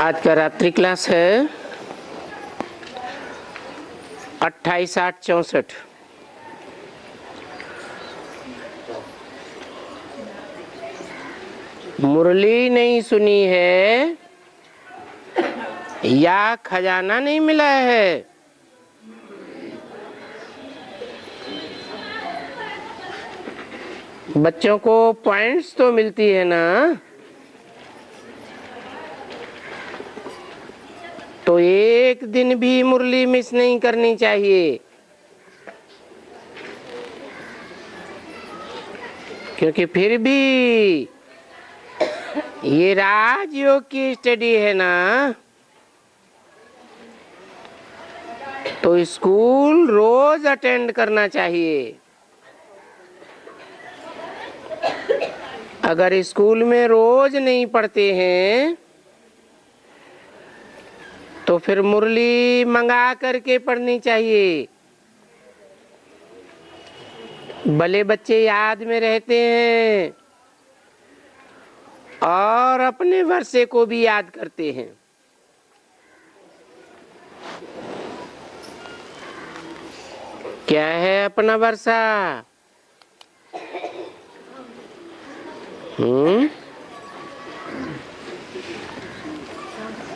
आज का रात्रि क्लास है 28/8/64। मुरली नहीं सुनी है या खजाना नहीं मिला है? बच्चों को पॉइंट्स तो मिलती है ना, तो एक दिन भी मुरली मिस नहीं करनी चाहिए, क्योंकि फिर भी ये राजयोग की स्टडी है ना, तो स्कूल रोज अटेंड करना चाहिए। अगर स्कूल में रोज नहीं पढ़ते हैं तो फिर मुरली मंगा करके पढ़नी चाहिए। भले बच्चे याद में रहते हैं और अपने वर्षे को भी याद करते हैं। क्या है अपना वर्षा?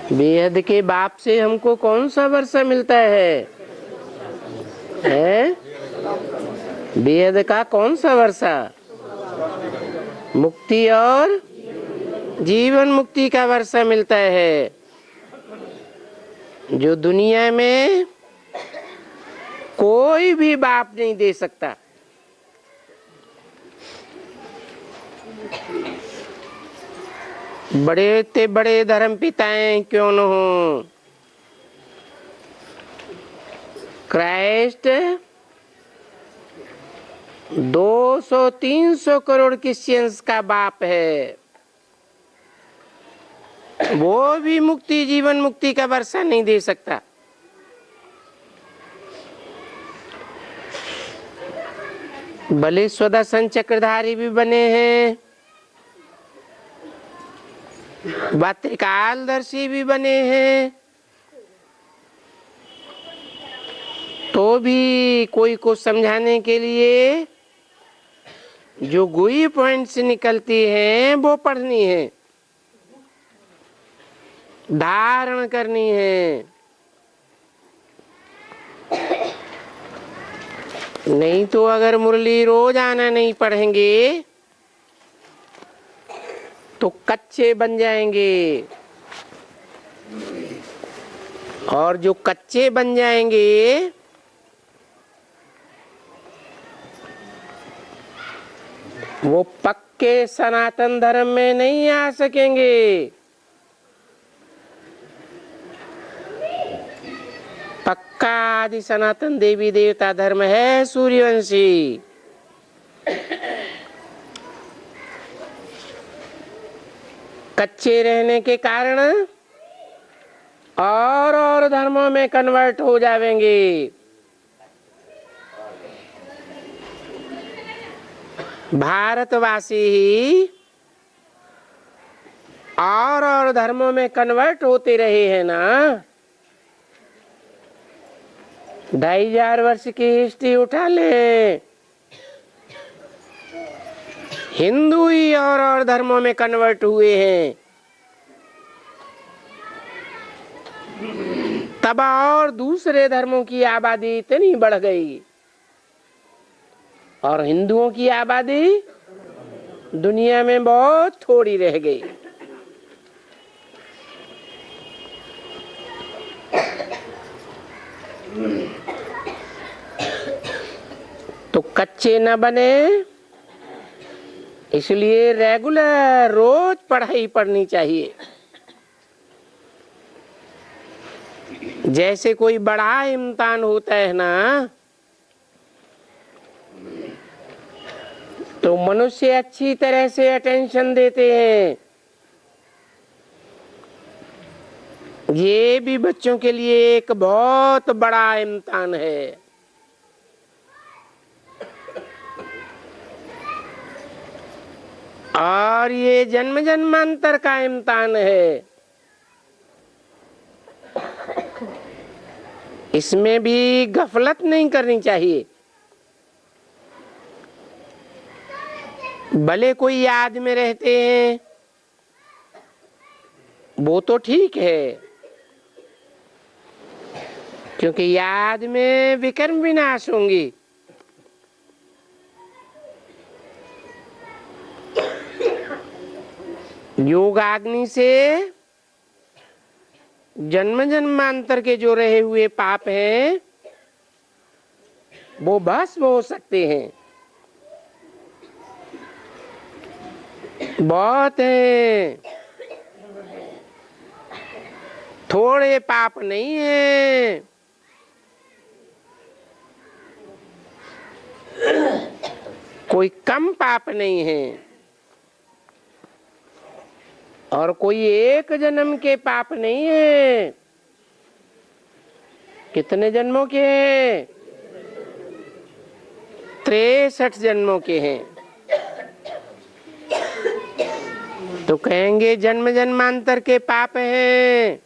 बेहद के बाप से हमको कौन सा वर्षा मिलता है? बेहद का कौन सा वर्षा? मुक्ति और जीवन मुक्ति का वर्षा मिलता है, जो दुनिया में कोई भी बाप नहीं दे सकता। बड़े ते बड़े धर्म पिताएं क्यों न हो, क्राइस्ट 200-300 करोड़ क्रिश्चियंस का बाप है, वो भी मुक्ति जीवन मुक्ति का वर्षा नहीं दे सकता। भले स्वदर्शन चक्रधारी भी बने हैं, त्रिकालदर्शी भी बने हैं, तो भी कोई को समझाने के लिए जो गुई पॉइंट से निकलती हैं वो पढ़नी है, धारण करनी है। नहीं तो अगर मुरली रोजाना नहीं पढ़ेंगे तो कच्चे बन जाएंगे, और जो कच्चे बन जाएंगे वो पक्के सनातन धर्म में नहीं आ सकेंगे। पक्का आदि सनातन देवी देवता धर्म है सूर्यवंशी। कच्चे रहने के कारण और धर्मों में कन्वर्ट हो जाएंगे। भारतवासी ही और धर्मों में कन्वर्ट होते रहे हैं ना। 2500 वर्ष की हिस्ट्री उठा ले, हिंदू ही और धर्मों में कन्वर्ट हुए हैं, तब और दूसरे धर्मों की आबादी इतनी बढ़ गई और हिंदुओं की आबादी दुनिया में बहुत थोड़ी रह गई। तो कच्चे न बने, इसलिए रेगुलर रोज पढ़ाई पढ़नी चाहिए। जैसे कोई बड़ा इम्तिहान होता है ना, तो मनुष्य अच्छी तरह से अटेंशन देते हैं। ये भी बच्चों के लिए एक बहुत बड़ा इम्तिहान है। और ये जन्म जन्मांतर का इम्तिहान है। इसमें भी गफलत नहीं करनी चाहिए। भले कोई याद में रहते हैं वो तो ठीक है, क्योंकि याद में विकर्म विनाश होंगी। योगाग्नि से जन्म जन्मांतर के जो रहे हुए पाप हैं वो भस्म हो सकते हैं। बहुत है, थोड़े पाप नहीं है। कोई कम पाप नहीं है और कोई एक जन्म के पाप नहीं है। कितने जन्मों के हैं? 63 जन्मों के हैं। तो कहेंगे जन्म जन्मांतर के पाप हैं,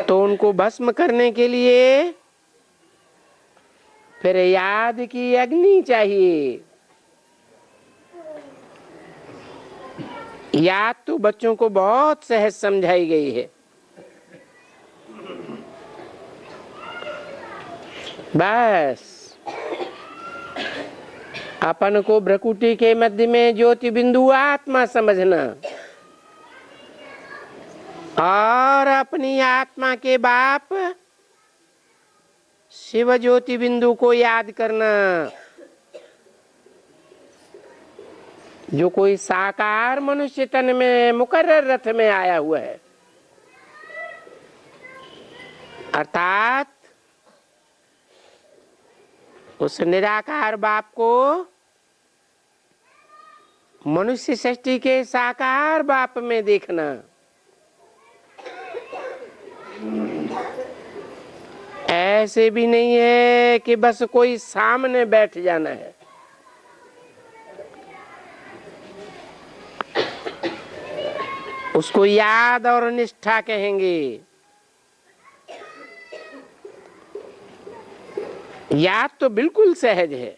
तो उनको भस्म करने के लिए फिर याद की अग्नि चाहिए। याद तो बच्चों को बहुत सहज समझाई गई है। बस अपन को भ्रकुटी के मध्य में ज्योति बिंदु आत्मा समझना और अपनी आत्मा के बाप शिव ज्योति बिंदु को याद करना। जो कोई साकार मनुष्य तन में मुकर्रर रथ में आया हुआ है, अर्थात उस निराकार बाप को मनुष्य सृष्टि के साकार बाप में देखना। ऐसे भी नहीं है कि बस कोई सामने बैठ जाना है। उसको याद और निष्ठा कहेंगे। याद तो बिल्कुल सहज है।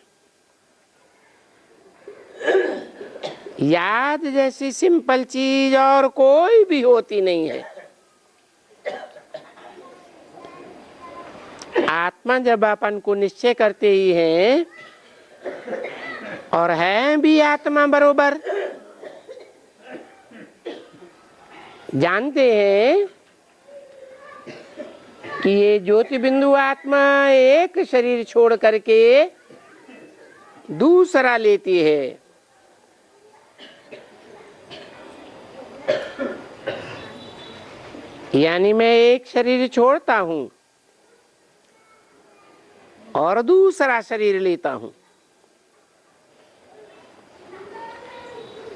याद जैसी सिंपल चीज और कोई भी होती नहीं है। आत्मा जब अपन को निश्चय करते ही हैं और है भी आत्मा बरोबर, जानते हैं कि ये ज्योति बिंदु आत्मा एक शरीर छोड़ करके दूसरा लेती है। यानी मैं एक शरीर छोड़ता हूं और दूसरा शरीर लेता हूं।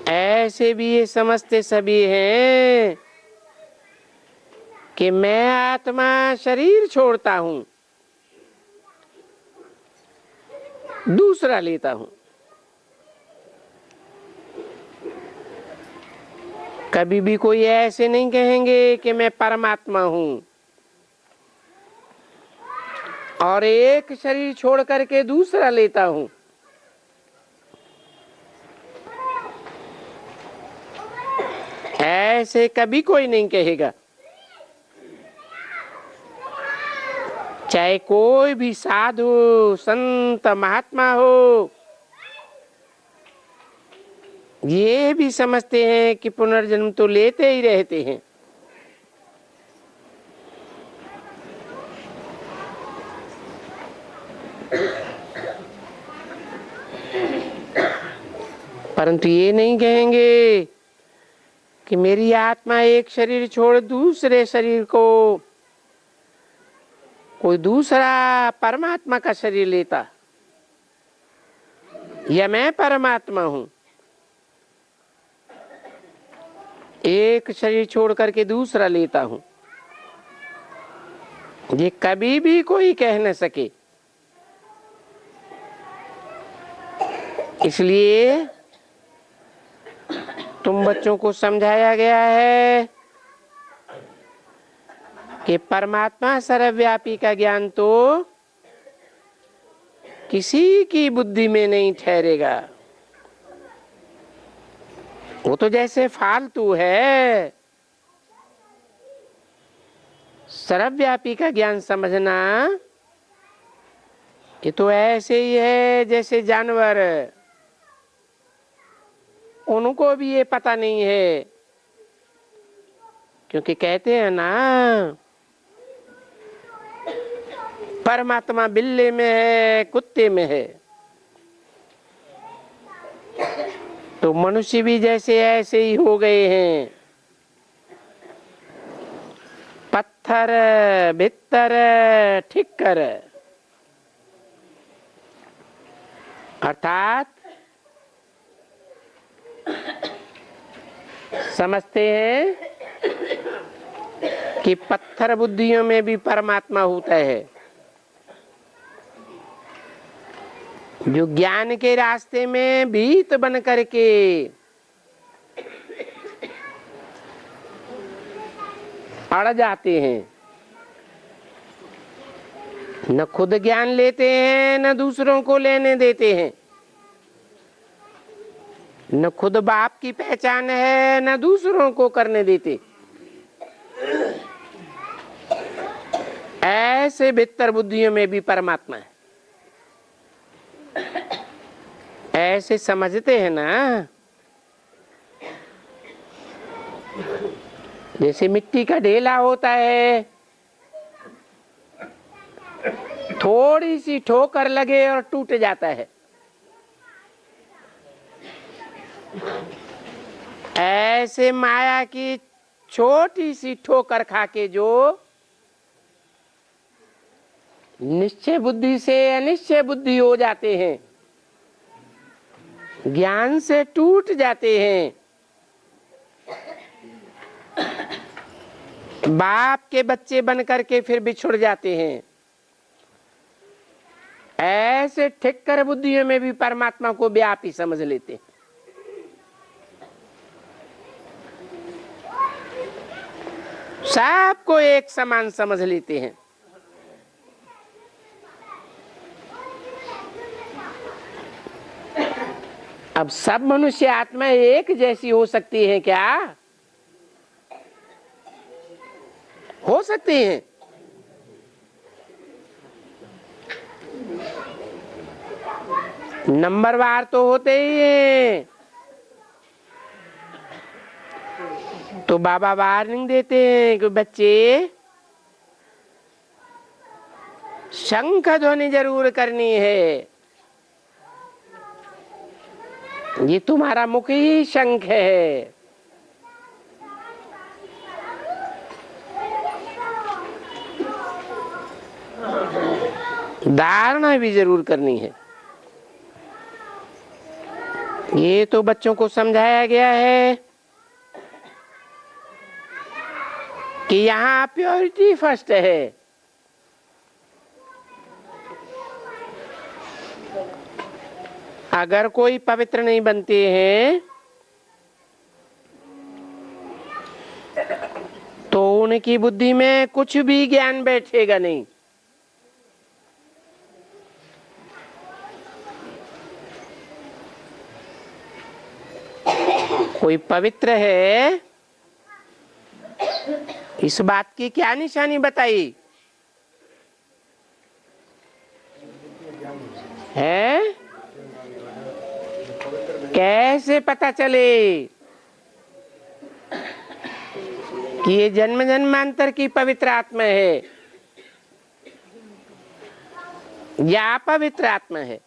ऐसे भी ये समझते सभी हैं कि मैं आत्मा शरीर छोड़ता हूं, दूसरा लेता हूं। कभी भी कोई ऐसे नहीं कहेंगे कि मैं परमात्मा हूं और एक शरीर छोड़ करके दूसरा लेता हूं। ऐसे कभी कोई नहीं कहेगा। चाहे कोई भी साधु संत महात्मा हो, ये भी समझते हैं कि पुनर्जन्म तो लेते ही रहते हैं। परंतु ये नहीं कहेंगे कि मेरी आत्मा एक शरीर छोड़ दूसरे शरीर को कोई दूसरा परमात्मा का शरीर लेता, या मैं परमात्मा हूं एक शरीर छोड़ करके दूसरा लेता हूं। ये कभी भी कोई कह न सके। इसलिए तुम बच्चों को समझाया गया है कि परमात्मा सर्वव्यापी का ज्ञान तो किसी की बुद्धि में नहीं ठहरेगा। वो तो जैसे फालतू है। सर्वव्यापी का ज्ञान समझना ये तो ऐसे ही है जैसे जानवर, उनको भी ये पता नहीं है, क्योंकि कहते हैं ना परमात्मा बिल्ली में है, कुत्ते में है। तो मनुष्य भी जैसे ऐसे ही हो गए हैं, पत्थर भित्तर ठिक्कर, अर्थात समझते हैं कि पत्थर बुद्धियों में भी परमात्मा होता है। जो ज्ञान के रास्ते में भीत बन करके अड़ जाते हैं, न खुद ज्ञान लेते हैं न दूसरों को लेने देते हैं, न खुद बाप की पहचान है न दूसरों को करने देते। ऐसे भीतर बुद्धियों में भी परमात्मा है, ऐसे समझते हैं ना। जैसे मिट्टी का ढेला होता है, थोड़ी सी ठोकर लगे और टूट जाता है, ऐसे माया की छोटी सी ठोकर खाके जो निश्चय बुद्धि से अनिश्चय बुद्धि हो जाते हैं, ज्ञान से टूट जाते हैं, बाप के बच्चे बन करके फिर बिछुड़ जाते हैं, ऐसे ठिक्कर बुद्धियों में भी परमात्मा को व्यापी समझ लेते हैं। सबको एक समान समझ लेते हैं। अब सब मनुष्य आत्मा एक जैसी हो सकती है क्या? हो सकती हैं। नंबरवार तो होते ही हैं। तो बाबा वार्निंग देते हैं कि बच्चे शंख ध्वनि जरूर करनी है, ये तुम्हारा मुख ही शंख है। धारणा भी जरूर करनी है। ये तो बच्चों को समझाया गया है कि यहाँ प्योरिटी फर्स्ट है। अगर कोई पवित्र नहीं बनते हैं तो उनकी बुद्धि में कुछ भी ज्ञान बैठेगा नहीं। कोई पवित्र है, इस बात की क्या निशानी बताई है? कैसे पता चले कि ये जन्म जन्मांतर की पवित्र आत्मा है या अपवित्र आत्मा है?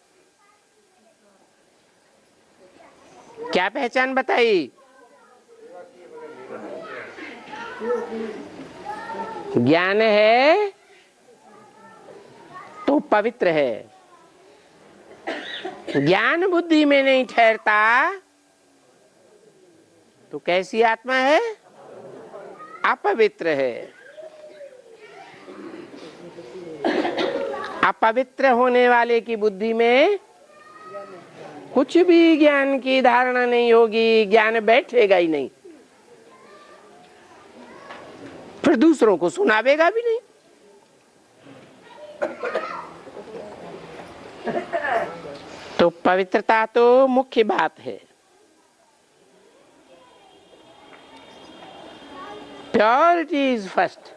क्या पहचान बताई? ज्ञान है तो पवित्र है, ज्ञान बुद्धि में नहीं ठहरता तो कैसी आत्मा है? अपवित्र है। अपवित्र होने वाले की बुद्धि में कुछ भी ज्ञान की धारणा नहीं होगी, ज्ञान बैठेगा ही नहीं। फिर दूसरों को सुनावेगा भी नहीं। तो पवित्रता तो मुख्य बात है। Purity is first.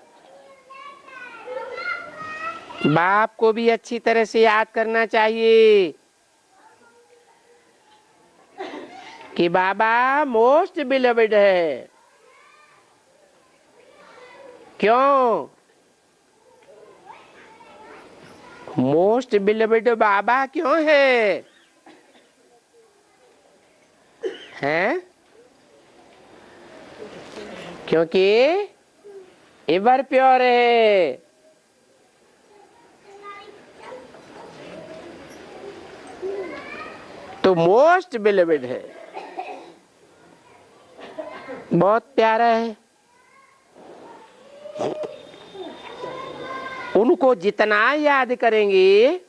बाप को भी अच्छी तरह से याद करना चाहिए कि बाबा मोस्ट बिलवेड है। क्यों? मोस्ट बिलवेड बाबा क्यों है? हैं? क्योंकि एवर प्योर है। तो मोस्ट बिलवेड है, बहुत प्यारा है। उनको जितना याद करेंगे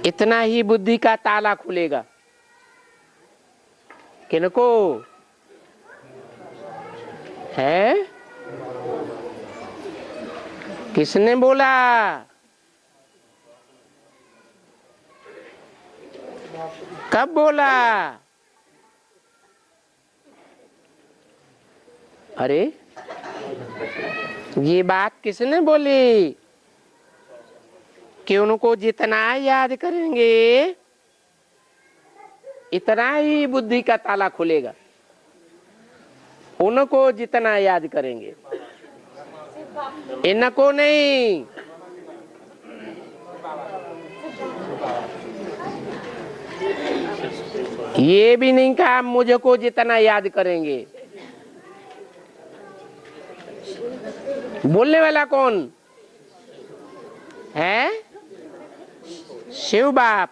इतना ही बुद्धि का ताला खुलेगा। किनको है? किसने बोला? कब बोला? अरे ये बात किसने बोली कि उनको जितना याद करेंगे इतना ही बुद्धि का ताला खुलेगा? उनको जितना याद करेंगे, इनको नहीं। ये भी नहीं कहा मुझको जितना याद करेंगे। बोलने वाला कौन है? शिव बाप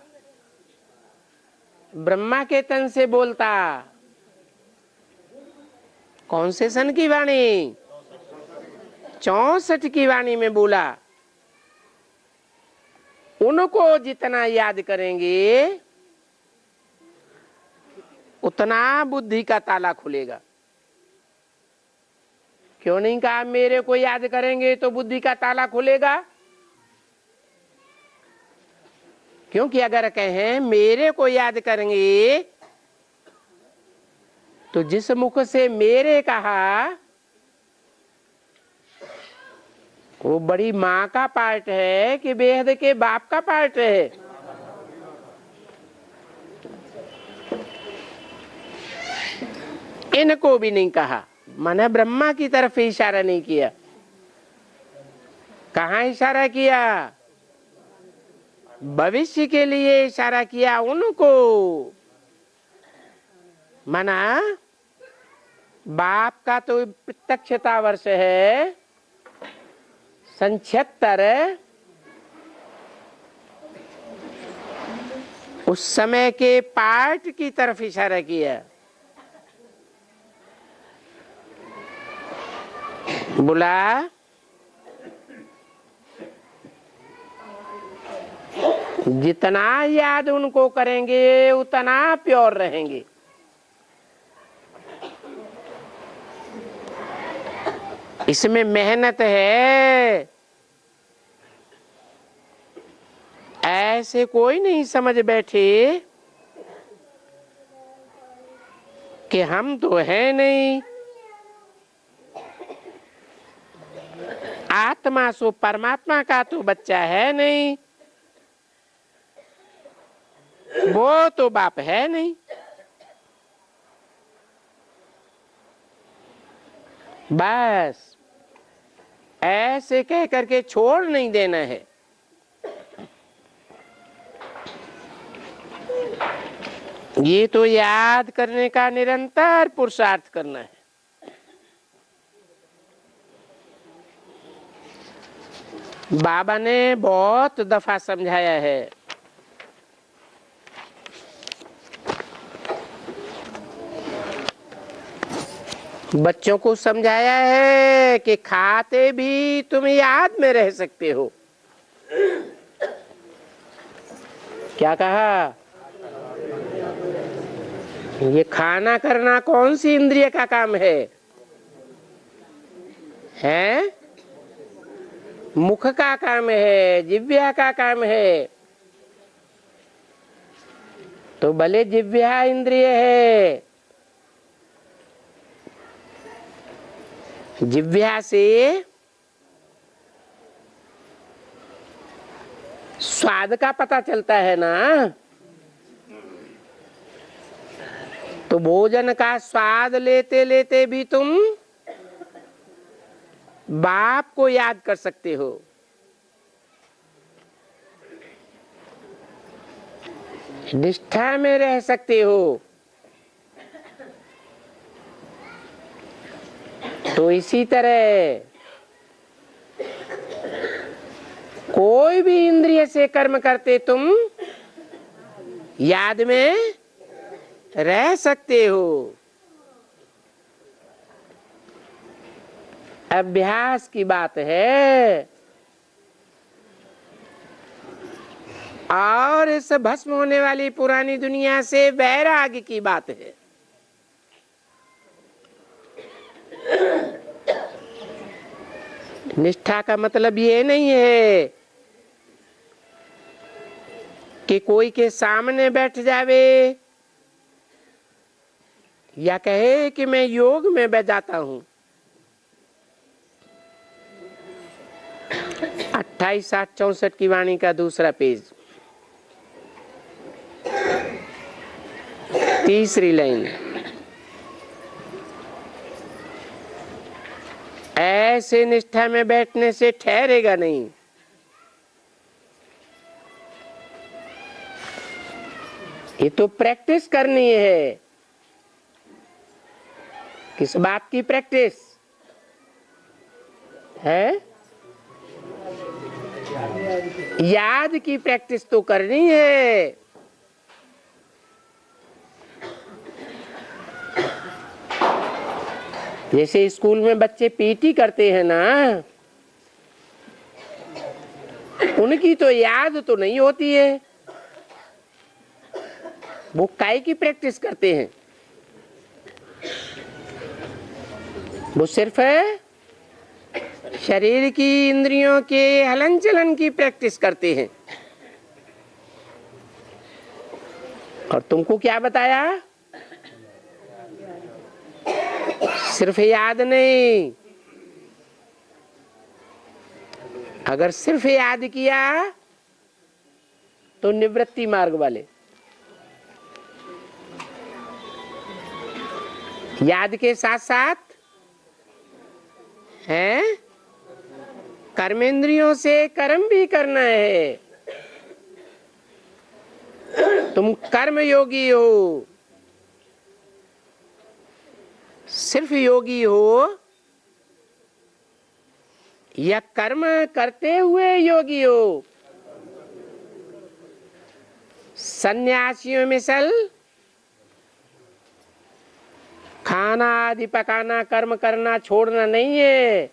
ब्रह्मा के तन से बोलता। कौन से सन की वाणी? 64 की वाणी में बोला उनको जितना याद करेंगे उतना बुद्धि का ताला खुलेगा। क्यों नहीं कहा मेरे को याद करेंगे तो बुद्धि का ताला खुलेगा? क्योंकि अगर कहें मेरे को याद करेंगे तो जिस मुख से मेरे कहा वो बड़ी माँ का पार्ट है कि बेहद के बाप का पार्ट है? इनको भी नहीं कहा, माने ब्रह्मा की तरफ इशारा नहीं किया। कहाँ इशारा किया? भविष्य के लिए इशारा किया उनको। माना बाप का तो प्रत्यक्षता वर्ष है 76, उस समय के पार्ट की तरफ इशारा किया। बोला जितना याद उनको करेंगे उतना प्योर रहेंगे। इसमें मेहनत है। ऐसे कोई नहीं समझ बैठे कि हम तो है नहीं, आत्मा सो परमात्मा का तो बच्चा है नहीं, वो तो बाप है नहीं। बस ऐसे कह करके छोड़ नहीं देना है। ये तो याद करने का निरंतर पुरुषार्थ करना है। बाबा ने बहुत दफा समझाया है। बच्चों को समझाया है कि खाते भी तुम याद में रह सकते हो। क्या कहा? ये खाना करना कौन सी इंद्रिय का काम है? हैं? मुख का काम है, जिह्वा का काम है। तो भले जिह्वा इंद्रिय है, जिह्वा से स्वाद का पता चलता है ना। तो भोजन का स्वाद लेते लेते भी तुम बाप को याद कर सकते हो। निष्ठा में रह सकते हो। तो इसी तरह कोई भी इंद्रिय से कर्म करते तुम याद में रह सकते हो। अभ्यास की बात है और इस भस्म होने वाली पुरानी दुनिया से वैराग्य की बात है। निष्ठा का मतलब ये नहीं है कि कोई के सामने बैठ जावे या कहे कि मैं योग में बैठ जाता हूं। 28-64 की वाणी का दूसरा पेज, तीसरी लाइन। ऐसे निष्ठा में बैठने से ठहरेगा नहीं। ये तो प्रैक्टिस करनी है। किस बात की प्रैक्टिस है? याद की प्रैक्टिस तो करनी है। जैसे स्कूल में बच्चे पीटी करते हैं ना, उनकी तो याद तो नहीं होती है। वो काय की प्रैक्टिस करते हैं? वो सिर्फ शरीर की इंद्रियों के हलन चलन की प्रैक्टिस करते हैं। और तुमको क्या बताया? सिर्फ याद नहीं, अगर सिर्फ याद किया तो निवृत्ति मार्ग वाले। याद के साथ साथ है कर्मेंद्रियों से कर्म भी करना है। तुम कर्म योगी हो, सिर्फ योगी हो या कर्म करते हुए योगी हो? सन्यासियों मिसल खाना आदि पकाना कर्म करना छोड़ना नहीं है।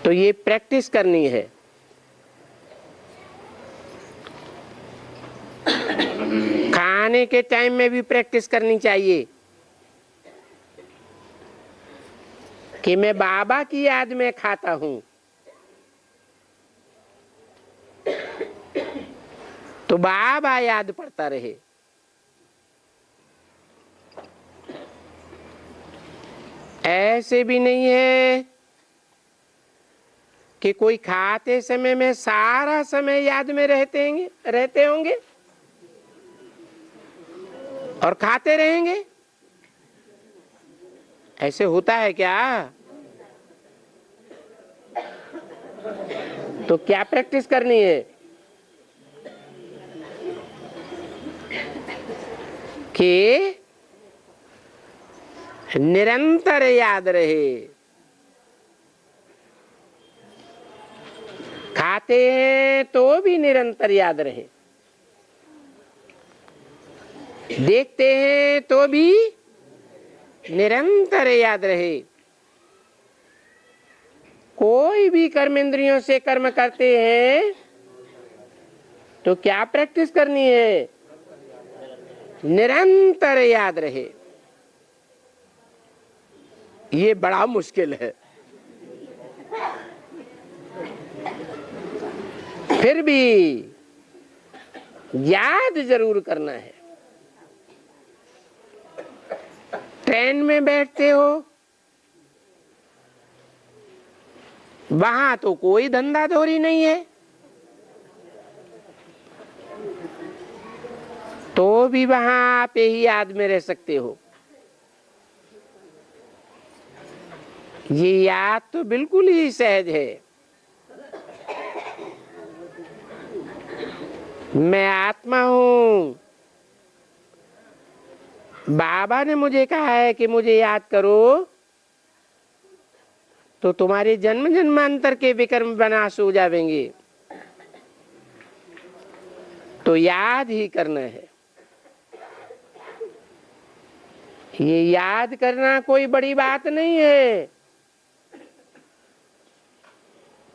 तो ये प्रैक्टिस करनी है। खाने के टाइम में भी प्रैक्टिस करनी चाहिए कि मैं बाबा की याद में खाता हूं। तो बाबा याद पड़ता रहे। ऐसे भी नहीं है कि कोई खाते समय में सारा समय याद में रहते होंगे और खाते रहेंगे। ऐसे होता है क्या? तो क्या प्रैक्टिस करनी है कि निरंतर याद रहे। खाते हैं तो भी निरंतर याद रहे, देखते हैं तो भी निरंतर याद रहे। कोई भी कर्मेंद्रियों से कर्म करते हैं तो क्या प्रैक्टिस करनी है? निरंतर याद रहे। ये बड़ा मुश्किल है, फिर भी याद जरूर करना है। ट्रेन में बैठते हो, वहां तो कोई धंधा धोरी नहीं है, तो भी वहां आप ही याद में रह सकते हो। ये याद तो बिल्कुल ही सहज है। मैं आत्मा हूं। बाबा ने मुझे कहा है कि मुझे याद करो, तो तुम्हारे जन्म जन्मांतर के विकर्म विनाश हो जाएंगे। तो याद ही करना है। ये याद करना कोई बड़ी बात नहीं है,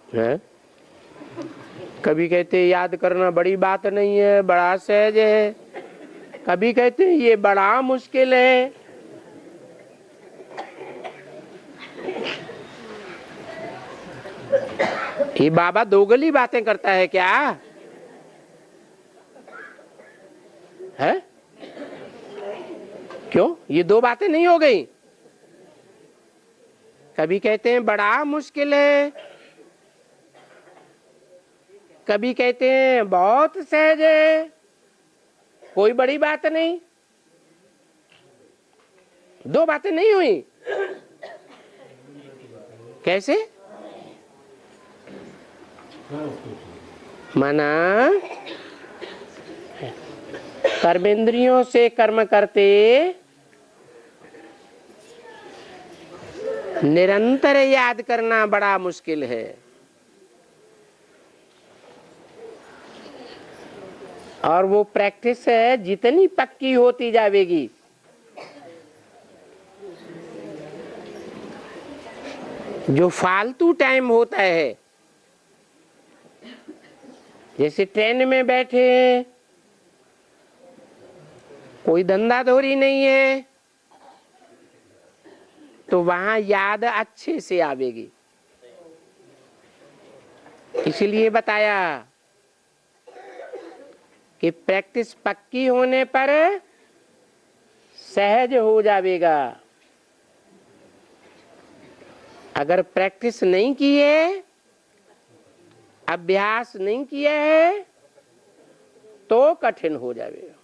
है? कभी कहते याद करना बड़ी बात नहीं है, बड़ा सहज है। कभी कहते हैं ये बड़ा मुश्किल है। ये बाबा दोगली बातें करता है क्या? है? क्यों? ये दो बातें नहीं हो गई? कभी कहते हैं बड़ा मुश्किल है, कभी कहते हैं बहुत सहज है, कोई बड़ी बात नहीं। दो बातें नहीं हुई। कैसे? माना कर्मेंद्रियों से कर्म करते निरंतर याद करना बड़ा मुश्किल है, और वो प्रैक्टिस है जितनी पक्की होती जाएगी, जो फालतू टाइम होता है, जैसे ट्रेन में बैठे हैं, कोई धंधा धोरी नहीं है, तो वहां याद अच्छे से आवेगी। इसलिए बताया कि प्रैक्टिस पक्की होने पर सहज हो जाएगा। अगर प्रैक्टिस नहीं की है, अभ्यास नहीं किया है, तो कठिन हो जाएगा।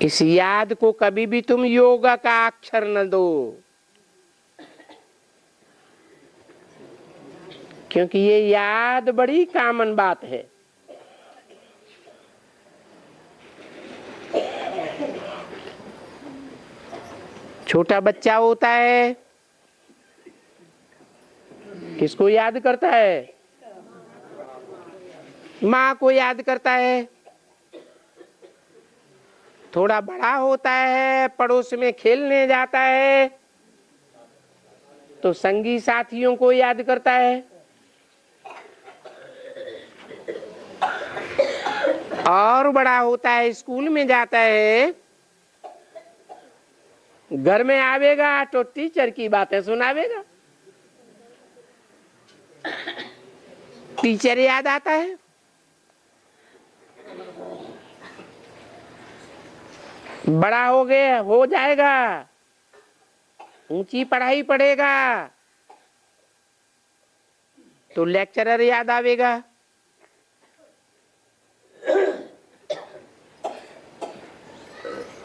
इस याद को कभी भी तुम योगा का अक्षर न दो, क्योंकि ये याद बड़ी कॉमन बात है। छोटा बच्चा होता है, किसको याद करता है? माँ को याद करता है। थोड़ा बड़ा होता है, पड़ोस में खेलने जाता है, तो संगी साथियों को याद करता है। और बड़ा होता है, स्कूल में जाता है, घर में आवेगा तो टीचर की बातें सुनावेगा, टीचर याद आता है। बड़ा हो गया, हो जाएगा, ऊंची पढ़ाई पढ़ेगा, तो लेक्चरर याद आवेगा।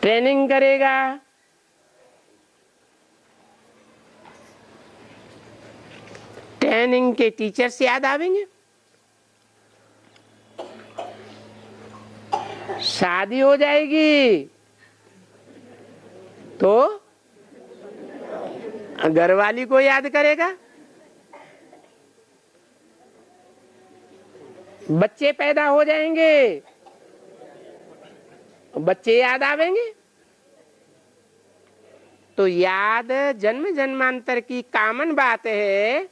ट्रेनिंग करेगा, ट्रेनिंग के टीचर्स याद आवेंगे। शादी हो जाएगी तो घरवाली को याद करेगा। बच्चे पैदा हो जाएंगे, बच्चे याद आवेंगे। तो याद जन्म जन्मांतर की कॉमन बात है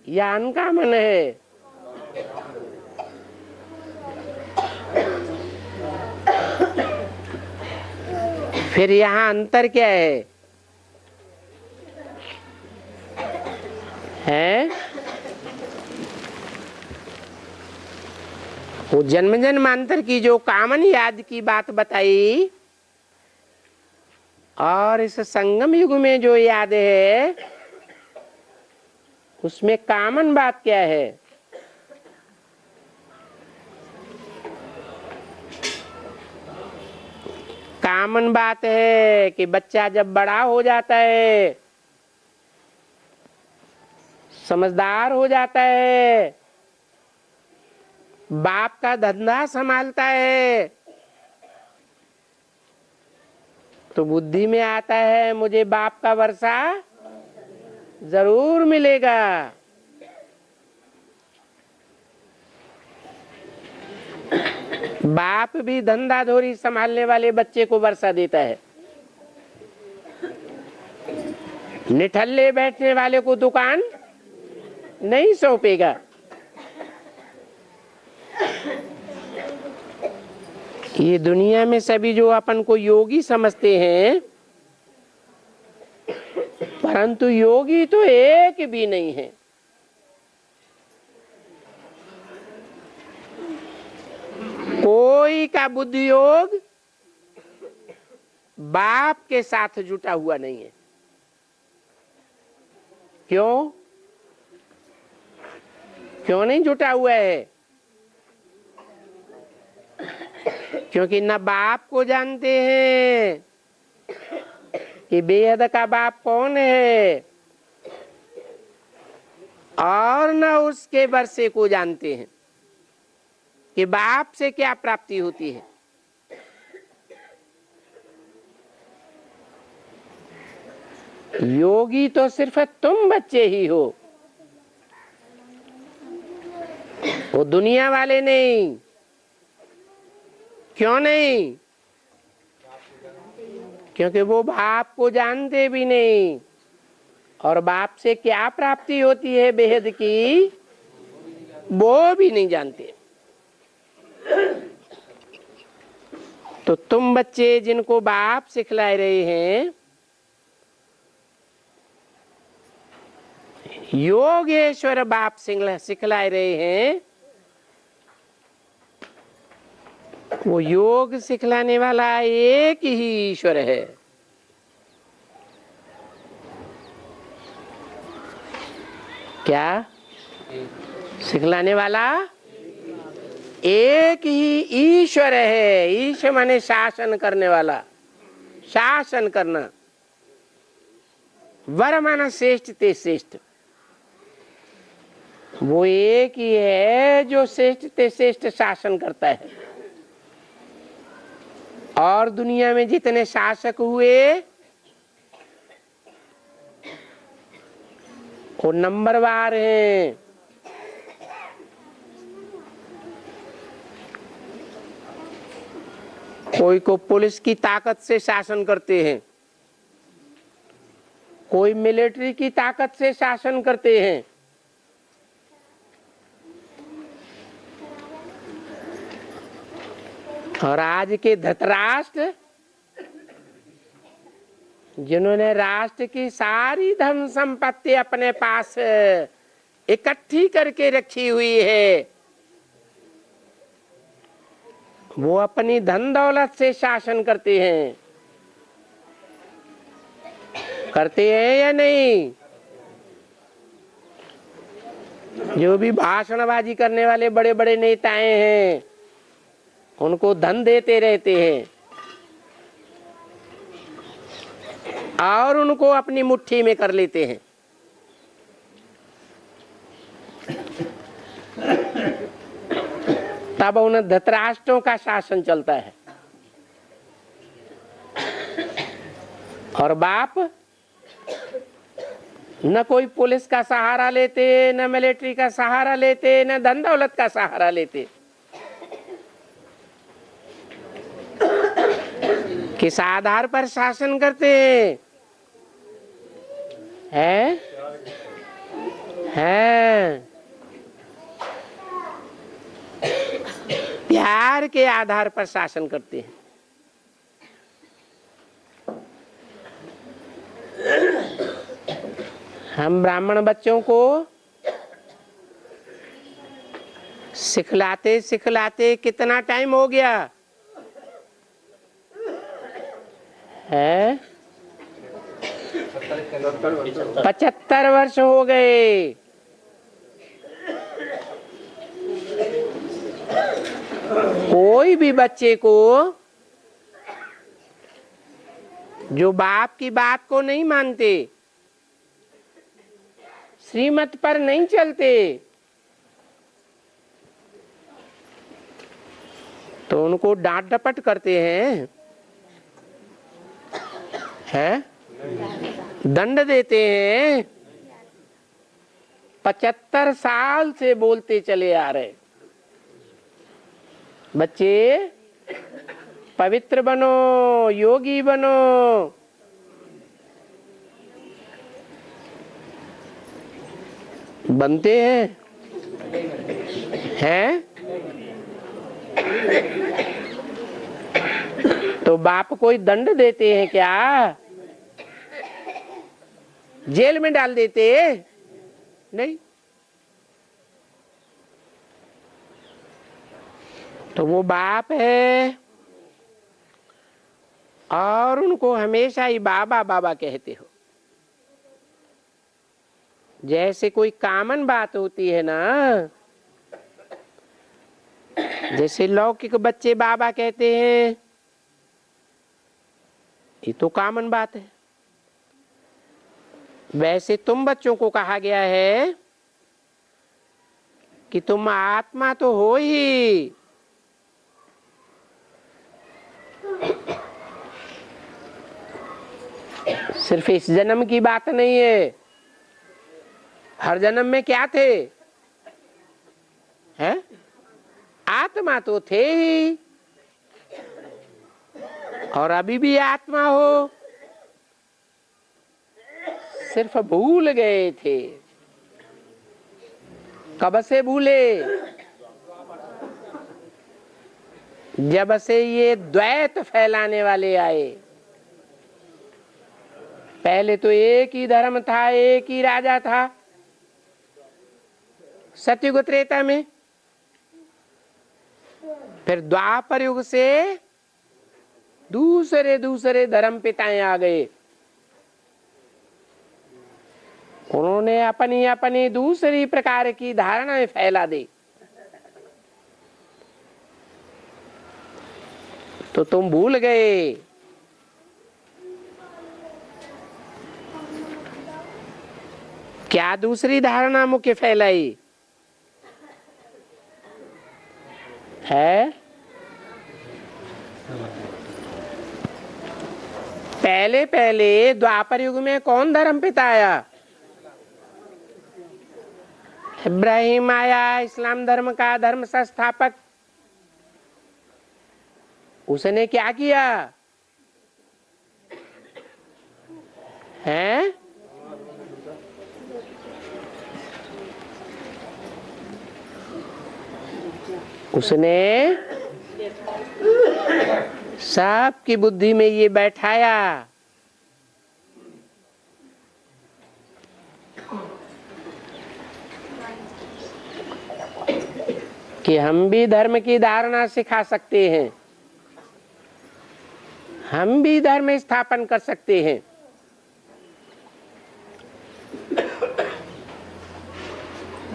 या अनकॉमन है? फिर यहाँ अंतर क्या है? वो जन्म जन्मांतर की जो कॉमन याद की बात बताई और इस संगम युग में जो याद है उसमें कॉमन बात क्या है? कॉमन बात है कि बच्चा जब बड़ा हो जाता है, समझदार हो जाता है, बाप का धंधा संभालता है, तो बुद्धि में आता है मुझे बाप का वर्षा जरूर मिलेगा। बाप भी धंधा धोरी संभालने वाले बच्चे को वर्षा देता है, निठल्ले बैठने वाले को दुकान नहीं सौंपेगा। ये दुनिया में सभी जो अपन को योगी समझते हैं, परंतु योगी तो एक भी नहीं है। कोई का बुद्धि योग बाप के साथ जुटा हुआ नहीं है। क्यों? क्यों नहीं जुटा हुआ है? क्योंकि न बाप को जानते हैं कि बेहद का बाप कौन है, और न उसके वर्षे को जानते हैं कि बाप से क्या प्राप्ति होती है। योगी तो सिर्फ तुम बच्चे ही हो, वो दुनिया वाले नहीं। क्यों नहीं? क्योंकि वो बाप को जानते भी नहीं, और बाप से क्या प्राप्ति होती है बेहद की, वो भी नहीं जानते। तो तुम बच्चे जिनको बाप सिखला रहे हैं, योगेश्वर बाप सिखला रहे हैं, वो योग सिखलाने वाला एक ही ईश्वर है। क्या सिखलाने वाला? एक ही ईश्वर है। ईश्वर माने शासन करने वाला, शासन करना। वर माना श्रेष्ठ ते श्रेष्ठ। वो एक ही है जो श्रेष्ठ ते श्रेष्ठ शासन करता है। और दुनिया में जितने शासक हुए वो नंबरवार हैं। कोई को पुलिस की ताकत से शासन करते हैं, कोई मिलिट्री की ताकत से शासन करते हैं, और आज के धृतराष्ट्र जिन्होंने राष्ट्र की सारी धन संपत्ति अपने पास इकट्ठी करके रखी हुई है, वो अपनी धन दौलत से शासन करते हैं। करते हैं या नहीं? जो भी भाषणबाजी करने वाले बड़े बड़े नेताएं हैं, उनको धन देते रहते हैं और उनको अपनी मुट्ठी में कर लेते हैं। तब उन धृतराष्ट्रों का शासन चलता है। और बाप न कोई पुलिस का सहारा लेते, न मिलिट्री का सहारा लेते, न धन दौलत का सहारा लेते। किस आधार पर शासन करते हैं? हैं? प्यार के आधार पर शासन करते हैं। हम ब्राह्मण बच्चों को सिखलाते सिखलाते कितना टाइम हो गया है? 75 वर्ष हो गए। कोई भी बच्चे को जो बाप की बात को नहीं मानते, श्रीमत पर नहीं चलते, तो उनको डांट डपट करते हैं? दंड देते हैं। 75 साल से बोलते चले आ रहे, बच्चे पवित्र बनो, योगी बनो। बनते हैं? तो बाप कोई दंड देते हैं क्या? जेल में डाल देते? नहीं। तो वो बाप है और उनको हमेशा ही बाबा बाबा कहते हो। जैसे कोई कॉमन बात होती है ना, जैसे लौकिक बच्चे बाबा कहते हैं, ये तो कॉमन बात है। वैसे तुम बच्चों को कहा गया है कि तुम आत्मा तो हो ही, सिर्फ इस जन्म की बात नहीं है। हर जन्म में क्या थे? हैं? आत्मा तो थे ही, और अभी भी आत्मा हो, सिर्फ भूल गए थे। कब से भूले? जब से ये द्वैत फैलाने वाले आए। पहले तो एक ही धर्म था, एक ही राजा था सतयुग त्रेता में। फिर द्वापर युग से दूसरे दूसरे धर्म पिताएं आ गए। उन्होंने अपनी अपनी दूसरी प्रकार की धारणाएं फैला दी। तो तुम भूल गए। क्या दूसरी धारणा मुख्य फैलाई है? पहले पहले द्वापर युग में कौन धर्म पिता आया? इब्राहिम आया, इस्लाम धर्म का धर्म संस्थापक। उसने क्या किया है? उसने सबकी बुद्धि में ये बैठाया कि हम भी धर्म की धारणा सिखा सकते हैं, हम भी धर्म स्थापन कर सकते हैं।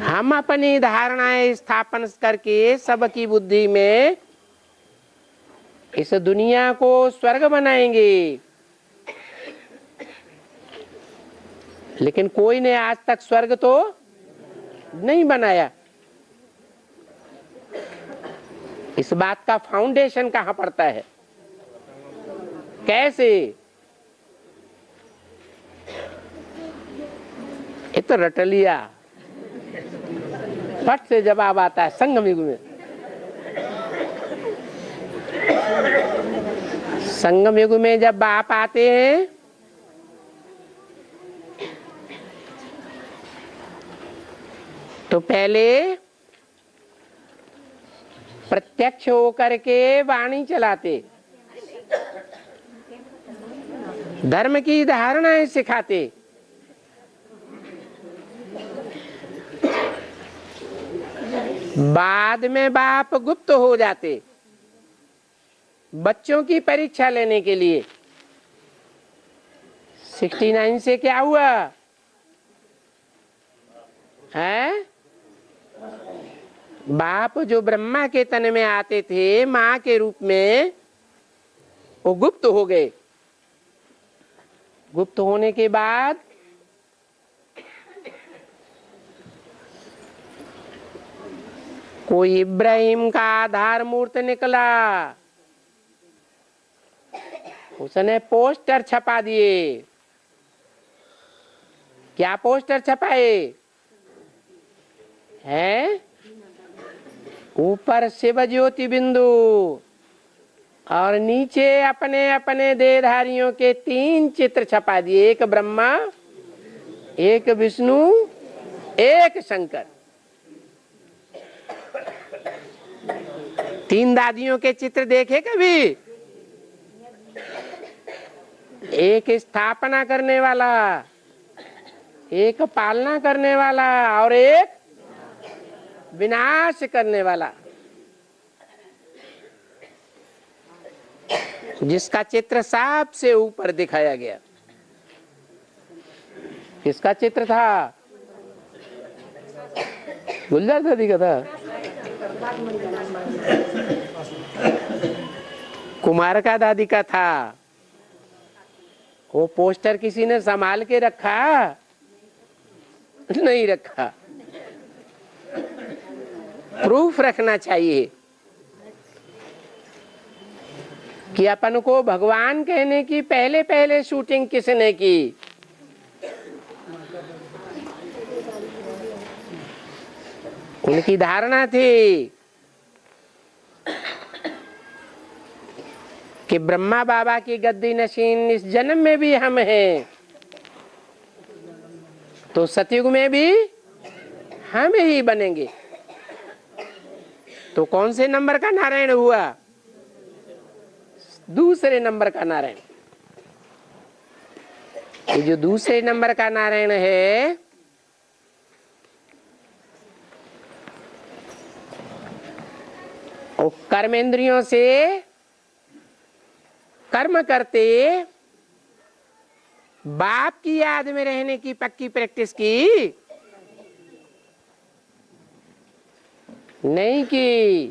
हम अपनी धारणाएं स्थापन करके सबकी बुद्धि में इस दुनिया को स्वर्ग बनाएंगे। लेकिन कोई ने आज तक स्वर्ग तो नहीं बनाया। इस बात का फाउंडेशन कहाँ पड़ता है? कैसे? ये तो रट लिया, फट से जवाब आता है संगम युग में। संगम युग में जब बाप आते हैं तो पहले प्रत्यक्ष होकर के वाणी चलाते, धर्म की धारणाएं सिखाते। बाद में बाप गुप्त हो जाते बच्चों की परीक्षा लेने के लिए। 69 से क्या हुआ है? बाप जो ब्रह्मा के तन में आते थे माँ के रूप में, वो गुप्त हो गए। गुप्त होने के बाद कोई इब्राहिम का आधार मूर्त निकला, उसने पोस्टर छपा दिए। क्या पोस्टर छपाए हैं? ऊपर शिव ज्योति बिंदु और नीचे अपने अपने देहधारियों के 3 चित्र छपा दिए, एक ब्रह्मा, एक विष्णु, एक शंकर। 3 दादियों के चित्र देखे कभी? एक स्थापना करने वाला, एक पालना करने वाला और एक विनाश करने वाला, जिसका चित्र सबसे ऊपर दिखाया गया। किसका चित्र था? गुलजार दादी का था? कुमार का दादी का था। वो पोस्टर किसी ने संभाल के रखा? नहीं रखा। प्रूफ रखना चाहिए कि अपन को भगवान कहने की पहले पहले शूटिंग किसने की। उनकी धारणा थी कि ब्रह्मा बाबा की गद्दी नशीन इस जन्म में भी हम हैं, तो सतयुग में भी हम ही बनेंगे। तो कौन से नंबर का नारायण हुआ? दूसरे नंबर का नारायण। ये जो दूसरे नंबर का नारायण है, वो कर्मेंद्रियों से कर्म करते बाप की याद में रहने की पक्की प्रैक्टिस की नहीं की।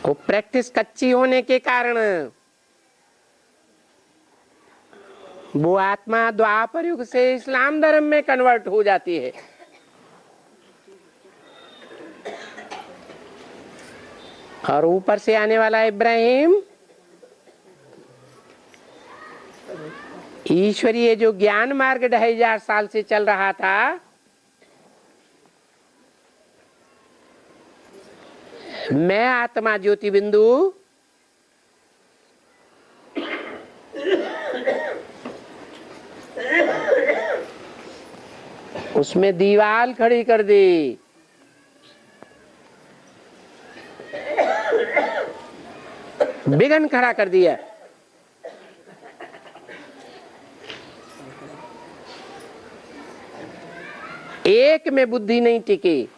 वो प्रैक्टिस कच्ची होने के कारण वो आत्मा द्वापर युग से इस्लाम धर्म में कन्वर्ट हो जाती है। और ऊपर से आने वाला इब्राहिम ईश्वरीय जो ज्ञान मार्ग 2500 साल से चल रहा था, मैं आत्मा ज्योति बिंदु उसमें दीवार खड़ी कर दी। विघ्न खड़ा कर दिया। एक में बुद्धि नहीं टिकी।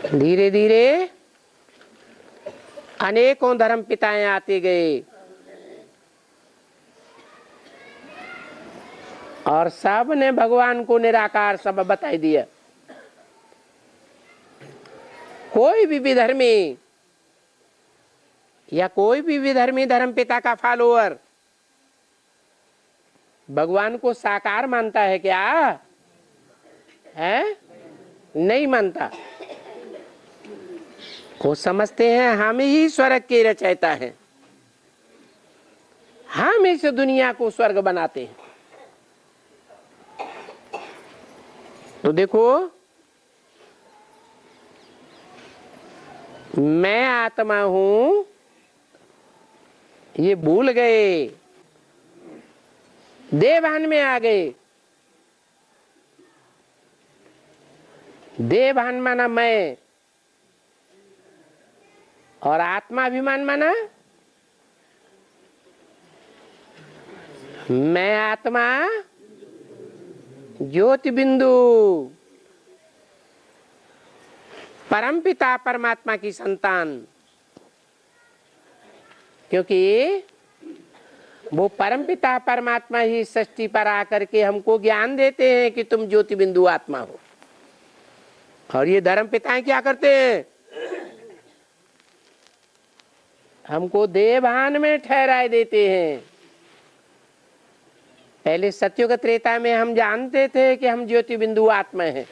धीरे धीरे अनेकों धर्म पिताएं आते गए और सब ने भगवान को निराकार सब बताई दिया। कोई भी विधर्मी या कोई भी विधर्मी धर्म पिता का फॉलोअर भगवान को साकार मानता है क्या? है? नहीं मानता। वो समझते हैं हम ही स्वर्ग के रचयिता हैं, हम इस दुनिया को स्वर्ग बनाते हैं। तो देखो मैं आत्मा हूं ये भूल गए, देवभान में आ गए। देवभान माना मैं, और आत्माभिमान माना मैं आत्मा ज्योति बिंदु, परमपिता परमात्मा की संतान। क्योंकि वो परमपिता परमात्मा ही सृष्टि पर आकर के हमको ज्ञान देते हैं कि तुम ज्योति बिंदु आत्मा हो। और ये धर्म पिताएं क्या करते हैं? हमको देवभान में ठहराए देते हैं। पहले सत्युग त्रेता में हम जानते थे कि हम ज्योति बिंदु आत्मा हैं।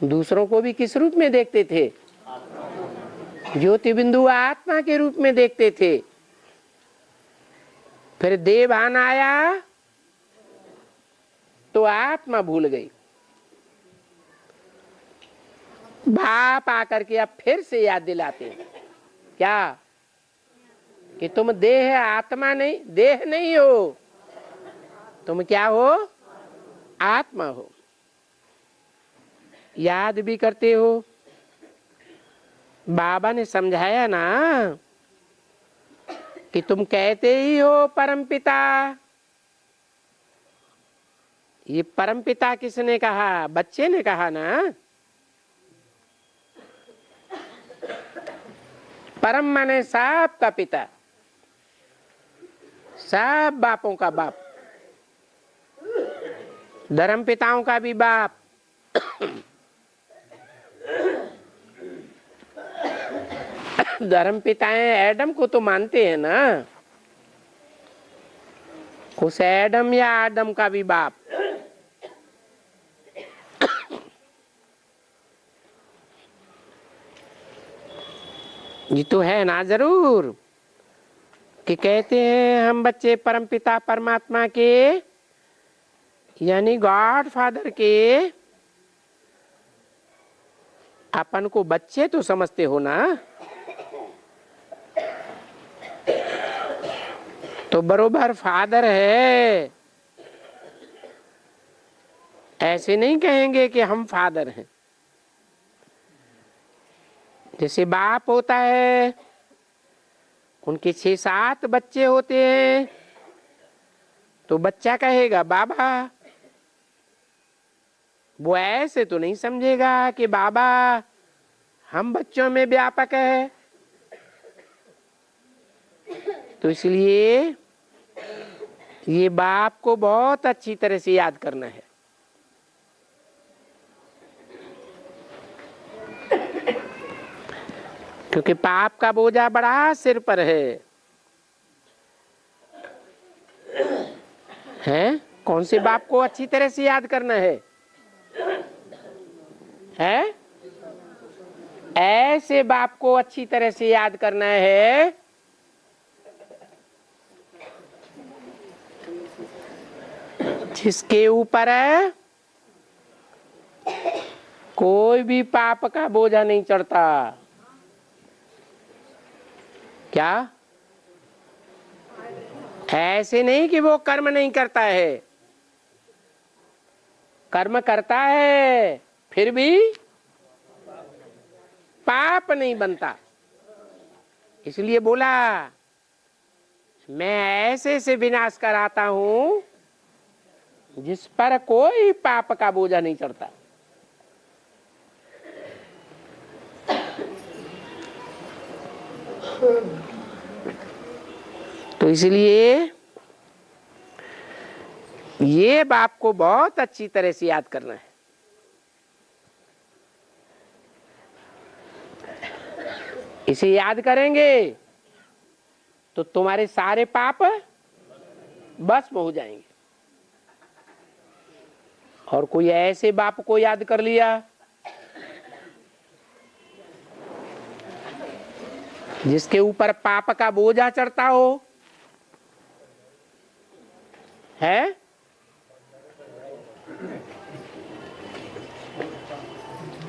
दूसरों को भी किस रूप में देखते थे? ज्योति बिंदु आत्मा के रूप में देखते थे। फिर देवभान आया तो आत्मा भूल गई। बाप आकर के अब फिर से याद दिलाते हैं क्या कि तुम देह आत्मा नहीं, देह नहीं हो, तुम क्या हो? आत्मा हो। याद भी करते हो। बाबा ने समझाया ना कि तुम कहते ही हो परमपिता। ये परमपिता किसने कहा? बच्चे ने कहा ना। परम माने सब का पिता, सब बापों का बाप, धर्म पिताओं का भी बाप। धर्म पिताएं एडम को तो मानते हैं ना, उस एडम या आदम का भी बाप। ये तो है ना जरूर कि कहते हैं हम बच्चे परमपिता परमात्मा के यानी गॉड फादर के। अपन को बच्चे तो समझते हो ना, तो बरोबर फादर है। ऐसे नहीं कहेंगे कि हम फादर हैं। जैसे बाप होता है, उनके 6-7 बच्चे होते हैं, तो बच्चा कहेगा बाबा। वो ऐसे तो नहीं समझेगा कि बाबा हम बच्चों में व्यापक है। तो इसलिए ये बाप को बहुत अच्छी तरह से याद करना है। क्योंकि पाप का बोझा बड़ा सिर पर है। हैं? कौन से बाप को अच्छी तरह से याद करना है? हैं? ऐसे बाप को अच्छी तरह से याद करना है जिसके ऊपर कोई भी पाप का बोझा नहीं चढ़ता। क्या? ऐसे नहीं कि वो कर्म नहीं करता है, कर्म करता है, फिर भी पाप नहीं बनता। इसलिए बोला मैं ऐसे से विनाश कराता हूं जिस पर कोई पाप का बोझा नहीं चढ़ता। तो इसलिए ये बाप को बहुत अच्छी तरह से याद करना है। इसे याद करेंगे तो तुम्हारे सारे पाप भस्म हो जाएंगे। और कोई ऐसे बाप को याद कर लिया जिसके ऊपर पाप का बोझा चढ़ता हो, है?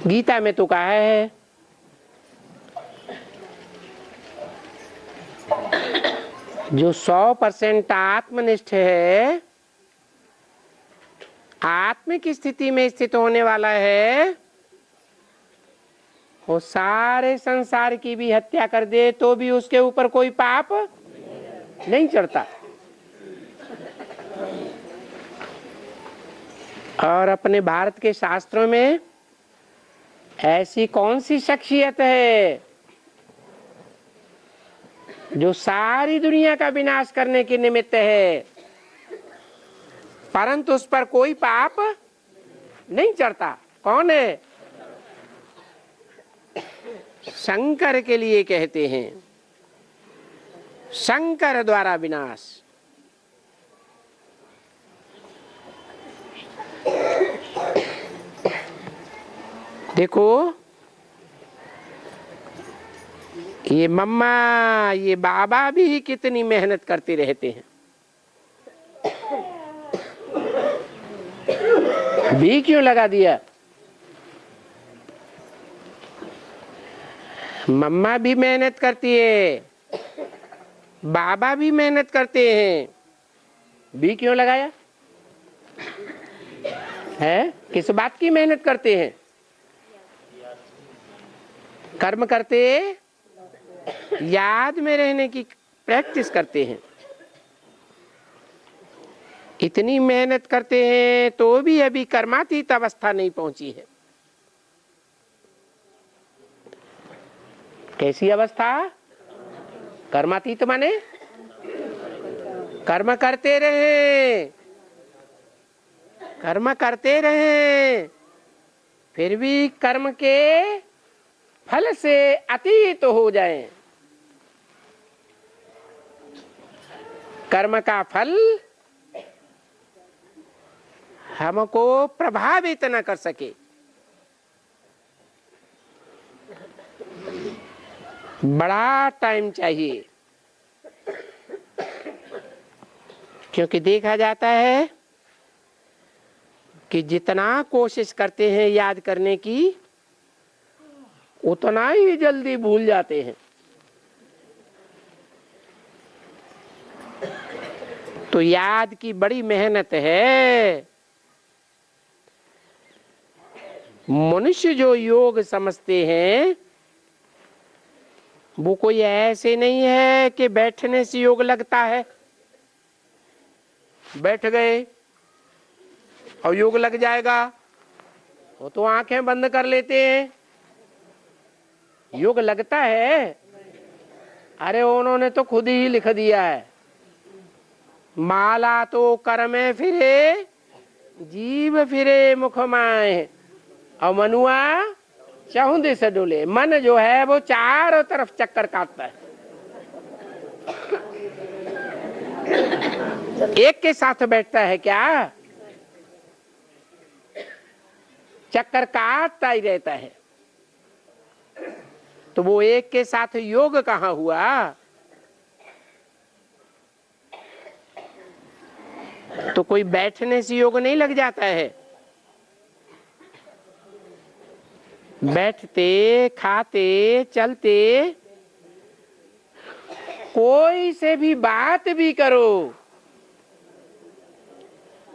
गीता में तो कहा है जो 100% आत्मनिष्ठ है, आत्मिक स्थिति में स्थित होने वाला है, वो सारे संसार की भी हत्या कर दे तो भी उसके ऊपर कोई पाप नहीं चढ़ता। और अपने भारत के शास्त्रों में ऐसी कौन सी शख्सियत है जो सारी दुनिया का विनाश करने के निमित्त है, परंतु उस पर कोई पाप नहीं चढ़ता? कौन है? शंकर के लिए कहते हैं, शंकर द्वारा विनाश। देखो ये मम्मा, ये बाबा भी कितनी मेहनत करते रहते हैं। भी क्यों लगा दिया? मम्मा भी मेहनत करती है, बाबा भी मेहनत करते हैं, भी क्यों लगाया है? किस बात की मेहनत करते हैं? कर्म करते, याद में रहने की प्रैक्टिस करते हैं। इतनी मेहनत करते हैं तो भी अभी कर्मातीत अवस्था नहीं पहुंची है। कैसी अवस्था? कर्मातीत माने कर्म करते रहे, कर्म करते रहे, फिर भी कर्म के फल से अतीत हो जाएं। कर्म का फल हमको प्रभावित न कर सके। बड़ा टाइम चाहिए, क्योंकि देखा जाता है कि जितना कोशिश करते हैं याद करने की, उतना ही जल्दी भूल जाते हैं। तो याद की बड़ी मेहनत है। मनुष्य जो योग समझते हैं वो कोई ऐसे नहीं है कि बैठने से योग लगता है, बैठ गए और योग लग जाएगा। वो तो आंखें बंद कर लेते हैं, योग लगता है? अरे उन्होंने तो खुद ही लिख दिया है, माला तो कर में फिरे, जीव फिरे मुख माए, और मनुआ चहुं दिस डोले। मन जो है वो चारों तरफ चक्कर काटता है, एक के साथ बैठता है क्या? चक्कर काटता ही रहता है। तो वो एक के साथ योग कहाँ हुआ? तो कोई बैठने से योग नहीं लग जाता है। बैठते, खाते, चलते, कोई से भी बात भी करो,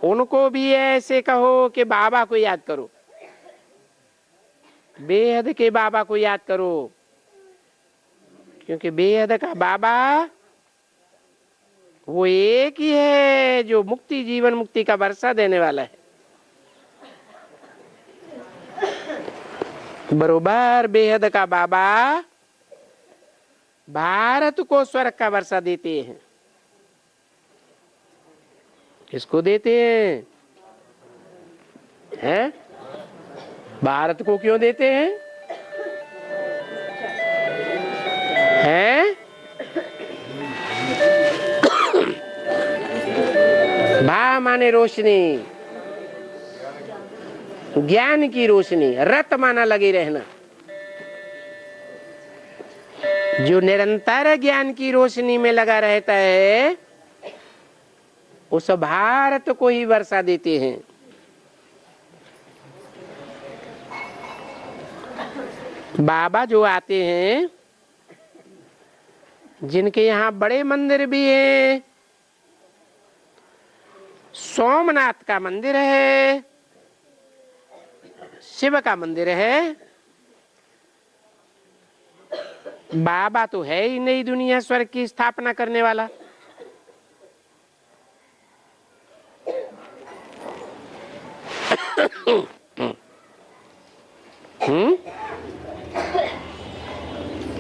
उनको भी ऐसे कहो कि बाबा को याद करो, बेहद के बाबा को याद करो, क्योंकि बेहद का बाबा वो एक ही है जो मुक्ति, जीवन मुक्ति का वर्षा देने वाला है। बरोबर बेहद का बाबा भारत को स्वर्ग का वर्षा देते हैं। किसको देते हैं? हैं? भारत को क्यों देते हैं? हैं? भा माने रोशनी, ज्ञान की रोशनी, रत माना लगे रहना। जो निरंतर ज्ञान की रोशनी में लगा रहता है उस भारत को ही वर्षा देते हैं। बाबा जो आते हैं जिनके यहाँ बड़े मंदिर भी हैं, सोमनाथ का मंदिर है, शिव का मंदिर है, बाबा तो है ही नई दुनिया स्वर्ग की स्थापना करने वाला।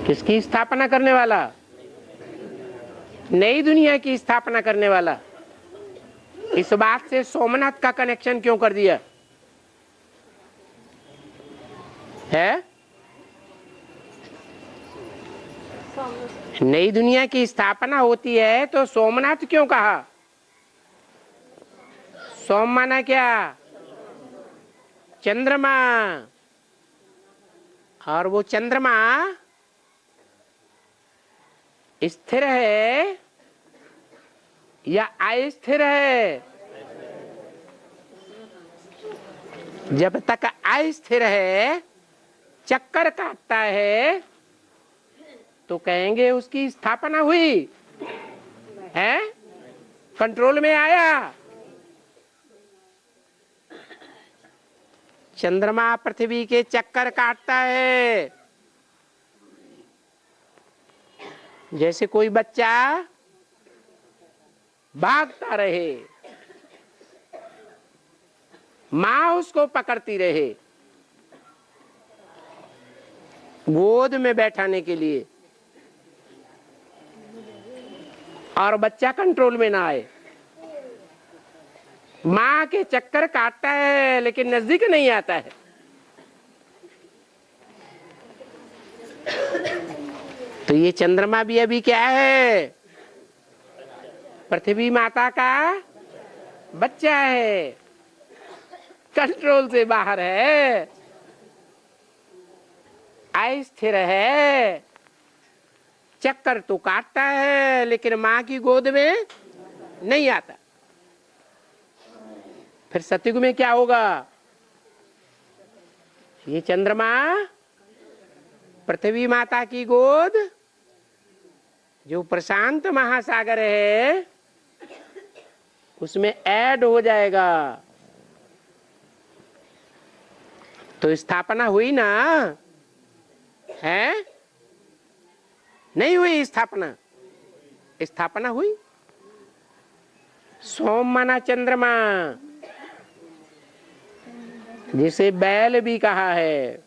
किसकी स्थापना करने वाला? नई दुनिया की स्थापना करने वाला। इस बात से सोमनाथ का कनेक्शन क्यों कर दिया है? नई दुनिया की स्थापना होती है तो सोमनाथ क्यों कहा? सोम माना क्या? चंद्रमा। और वो चंद्रमा स्थिर है या अस्थिर है? जब तक अस्थिर है, चक्कर काटता है, तो कहेंगे उसकी स्थापना हुई है, कंट्रोल में आया। चंद्रमा पृथ्वी के चक्कर काटता है। जैसे कोई बच्चा भागता रहे, माँ उसको पकड़ती रहे गोद में बैठाने के लिए, और बच्चा कंट्रोल में ना आए। माँ के चक्कर काटता है लेकिन नजदीक नहीं आता है। तो ये चंद्रमा भी अभी क्या है? पृथ्वी माता का बच्चा है, कंट्रोल से बाहर है, अस्थिर है, चक्कर तो काटता है लेकिन माँ की गोद में नहीं आता। फिर सतयुग में क्या होगा? ये चंद्रमा पृथ्वी माता की गोद, जो प्रशांत महासागर है, उसमें ऐड हो जाएगा। तो स्थापना हुई ना? है? नहीं हुई स्थापना? स्थापना हुई। सोम माना चंद्रमा, जिसे बैल भी कहा है।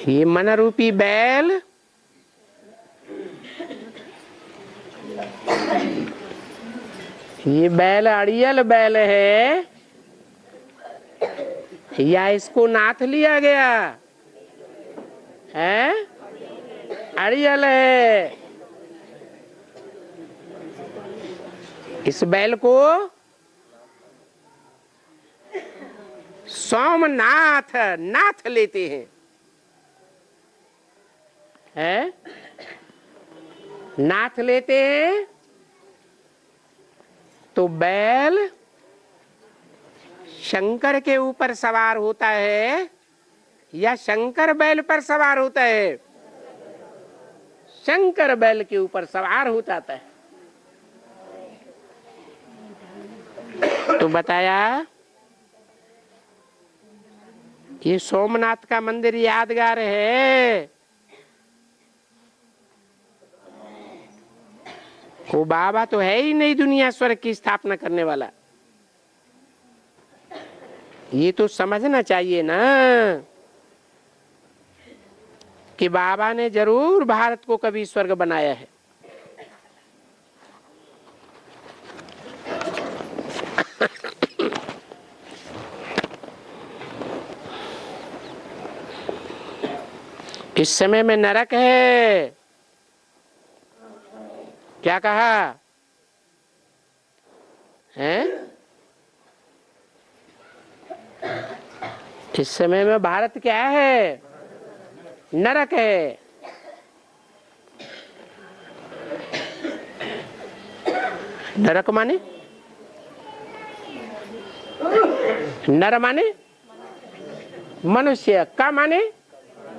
ये मन रूपी बैल ये बैल अड़ियल बैल है या इसको नाथ लिया गया है? अड़ियल है। इस बैल को सोमनाथ नाथ लेते हैं, नाथ लेते हैं। तो बैल शंकर के ऊपर सवार होता है या शंकर बैल पर सवार होता है? शंकर बैल के ऊपर सवार हो जाता है। तो बताया ये सोमनाथ का मंदिर यादगार है। वो बाबा तो है ही नई दुनिया स्वर्ग की स्थापना करने वाला। ये तो समझना चाहिए ना कि बाबा ने जरूर भारत को कभी स्वर्ग बनाया है। इस समय में नरक है। क्या कहा है? इस समय में भारत क्या है? नरक है। नरक माने नर माने मनुष्य का माने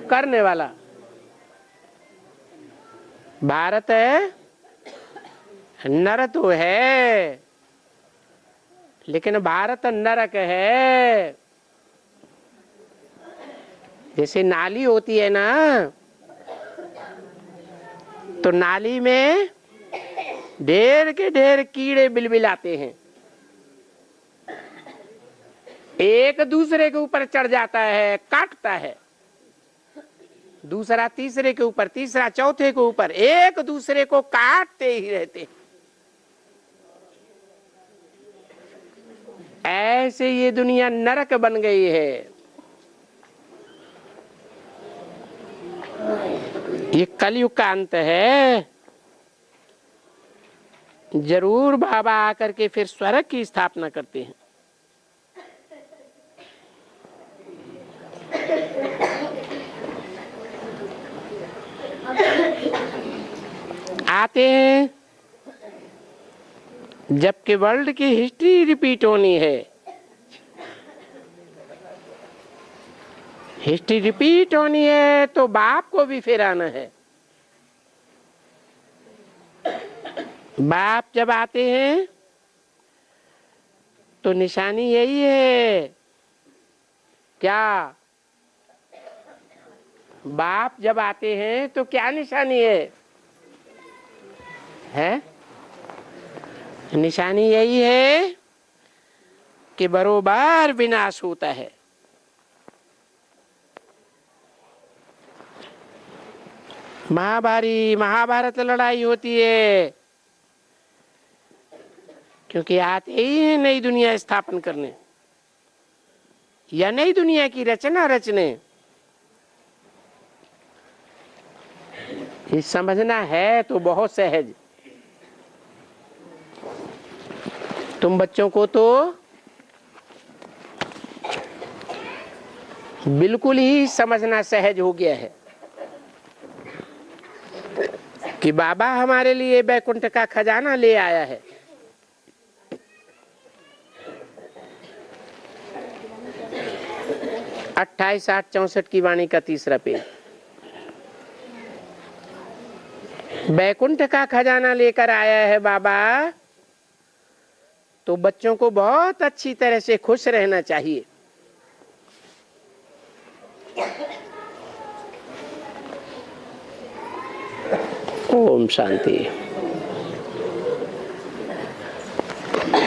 करने वाला। भारत है नर तो है, लेकिन भारत नरक है। जैसे नाली होती है ना, तो नाली में ढेर के ढेर कीड़े बिलबिलाते हैं, एक दूसरे के ऊपर चढ़ जाता है, काटता है, दूसरा तीसरे के ऊपर, तीसरा चौथे के ऊपर, एक दूसरे को काटते ही रहते। ऐसे ये दुनिया नरक बन गई है। ये कलयुग का अंत है। जरूर बाबा आकर के फिर स्वर्ग की स्थापना करते हैं। आते हैं जबकि वर्ल्ड की हिस्ट्री रिपीट होनी है। हिस्ट्री रिपीट होनी है तो बाप को भी फिर आना है। बाप जब आते हैं तो निशानी यही है। क्या बाप जब आते हैं तो क्या निशानी है? निशानी यही है कि बरोबर विनाश होता है। महाभारत लड़ाई होती है क्योंकि आते ही है नई दुनिया स्थापन करने या नई दुनिया की रचना रचने। ये समझना है तो बहुत सहज। तुम बच्चों को तो बिल्कुल ही समझना सहज हो गया है कि बाबा हमारे लिए बैकुंठ का खजाना ले आया है। अट्ठाईस 8 64 की वाणी का 3रा पेज। बैकुंठ का खजाना लेकर आया है बाबा, तो बच्चों को बहुत अच्छी तरह से खुश रहना चाहिए। ओम शांति।